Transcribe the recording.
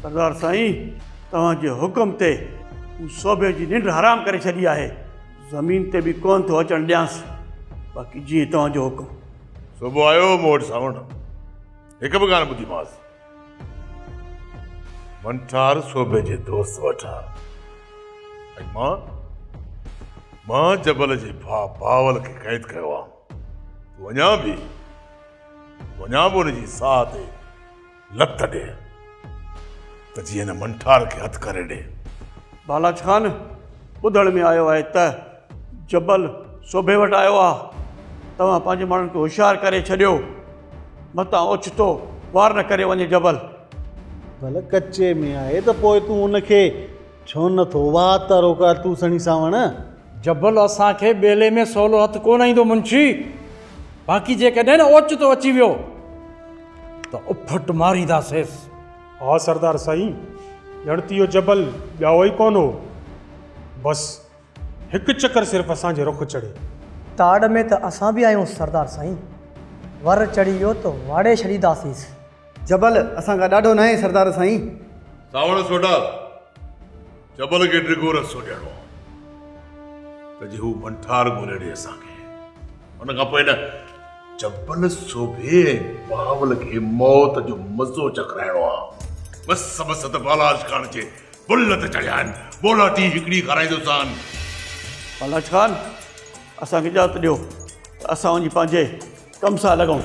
सरदार साईं, तव्हांजे हुकुम ते हू सोभे जी निंड हराम करे छॾी आहे। ज़मीन ते बि कोन थो अचणु ॾियांसि। बाक़ी जीअं तव्हांजो हुकुम। सुबुह आयो मूं वटि सावण, हिकु बि कान ॿुधीमांसि। मंठार सोभे जे दोस्त वठा ऐं मां जबल जे भाउ बावल खे क़ैद कयो आहे। वञा बि हुनजी साह ते लत ॾे त जीअं हिन मंठार खे हथु करे ॾे। बालाज ख़ान, ॿुधण में आयो आहे त जबल सोभे वटि आयो आहे। तव्हां पंहिंजे माण्हुनि खे होशियारु करे छॾियो, मतां ओचितो वार न करे वञे जबल। भले कचे में आहे त पोइ तूं उनखे छो नथो वाह त रोका तूं सणी सावण। जबल असांखे ॿेले में सवलो हथु कोन ईंदो मुंशी। बाक़ी जेकॾहिं न ओचितो अची वियो त उफट मारींदासींसि। हा सरदार साईं, ॼण त इहो जबल ॿियाओ ई कोन हो। बसि हिकु चकर सिर्फ़ु असांजे रुख चढ़े। ताड़ में त असां बि आहियूं सरदार साईं। वर चढ़ी वियो त वाड़े छॾींदासींसि। जबल असां खां ॾाढो न आहे सरदार साईं। सावण सोडा, जबल खे ड्रिगो रस्तो ॾियणो आहे त जे हू मंठार ॻोल्हे ॾे असांखे। हुन खां पोइ न जबल सोभे बावल खे मौत जो मज़ो चकराइणो आहे। बस त बालाज ख़ान जे बुल ते चढ़िया आहिनि, बोलाटी हिकिड़ी खाराईंदोसांनि। बालाज ख़ान, असांखे इजाज़त ॾियो त असां वञी पंहिंजे कम सां लॻूं।